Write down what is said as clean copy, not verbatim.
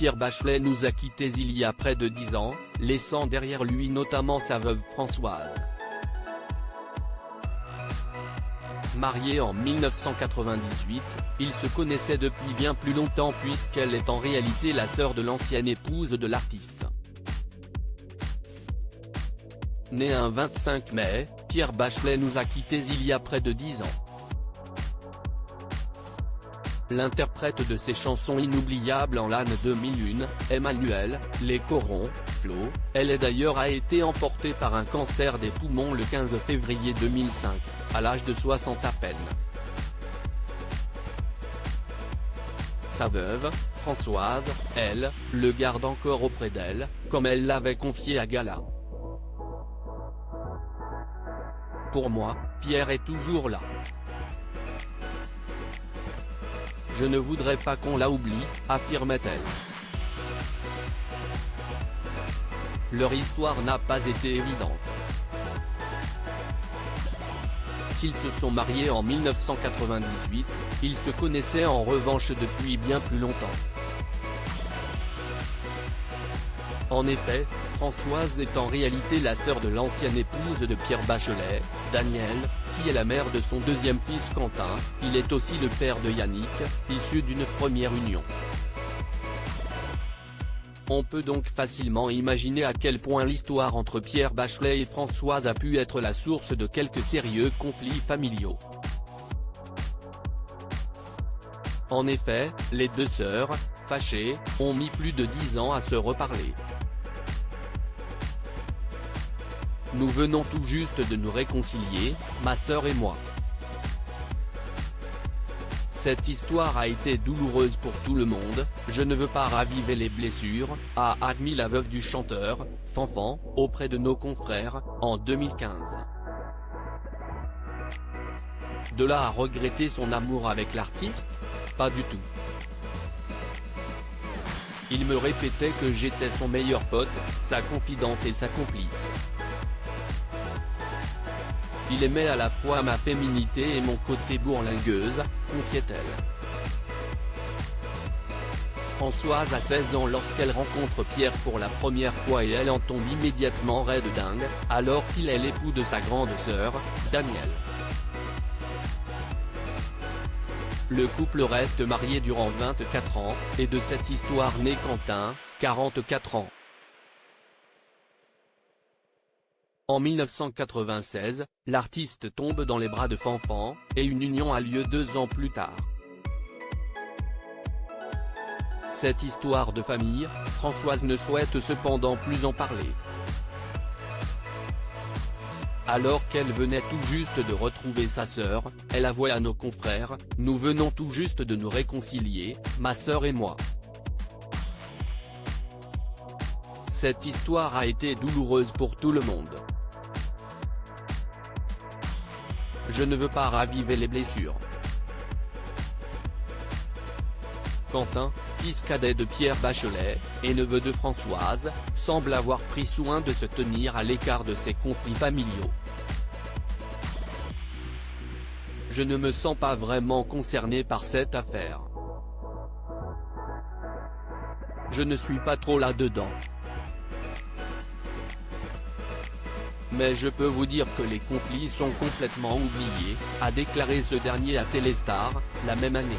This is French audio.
Pierre Bachelet nous a quittés il y a près de 10 ans, laissant derrière lui notamment sa veuve Françoise. Mariés en 1998, ils se connaissaient depuis bien plus longtemps puisqu'elle est en réalité la sœur de l'ancienne épouse de l'artiste. Né un 25 mai, Pierre Bachelet nous a quittés il y a près de 10 ans. L'interprète de ses chansons inoubliables en l'année 2001, Emmanuel, les corons, Flo, elle d'ailleurs a été emportée par un cancer des poumons le 15 février 2005, à l'âge de 60 à peine. Sa veuve, Françoise, elle, le garde encore auprès d'elle, comme elle l'avait confié à Gala. Pour moi, Pierre est toujours là. Je ne voudrais pas qu'on la oublie, affirmait-elle. Leur histoire n'a pas été évidente. S'ils se sont mariés en 1998, ils se connaissaient en revanche depuis bien plus longtemps. En effet, Françoise est en réalité la sœur de l'ancienne épouse de Pierre Bachelet, Danielle, qui est la mère de son deuxième fils Quentin. Il est aussi le père de Yannick, issu d'une première union. On peut donc facilement imaginer à quel point l'histoire entre Pierre Bachelet et Françoise a pu être la source de quelques sérieux conflits familiaux. En effet, les deux sœurs, fâchées, ont mis plus de 10 ans à se reparler. Nous venons tout juste de nous réconcilier, ma sœur et moi. Cette histoire a été douloureuse pour tout le monde, je ne veux pas raviver les blessures, a admis la veuve du chanteur, Fanfan, auprès de nos confrères, en 2015. De là à regretter son amour avec l'artiste ? Pas du tout. Il me répétait que j'étais son meilleur pote, sa confidente et sa complice. Il aimait à la fois ma féminité et mon côté bourlingueuse, confiait-elle. Françoise a 16 ans lorsqu'elle rencontre Pierre pour la première fois et elle en tombe immédiatement raide dingue, alors qu'il est l'époux de sa grande sœur, Danielle. Le couple reste marié durant 24 ans, et de cette histoire naît Quentin, 44 ans. En 1996, l'artiste tombe dans les bras de Fanfan, et une union a lieu 2 ans plus tard. Cette histoire de famille, Françoise ne souhaite cependant plus en parler. Alors qu'elle venait tout juste de retrouver sa sœur, elle avouait à nos confrères, « Nous venons tout juste de nous réconcilier, ma sœur et moi. Cette histoire a été douloureuse pour tout le monde. Je ne veux pas raviver les blessures. » Quentin, fils cadet de Pierre Bachelet, et neveu de Françoise, semble avoir pris soin de se tenir à l'écart de ces conflits familiaux. Je ne me sens pas vraiment concerné par cette affaire. Je ne suis pas trop là-dedans. Mais je peux vous dire que les conflits sont complètement oubliés, a déclaré ce dernier à Téléstar, la même année.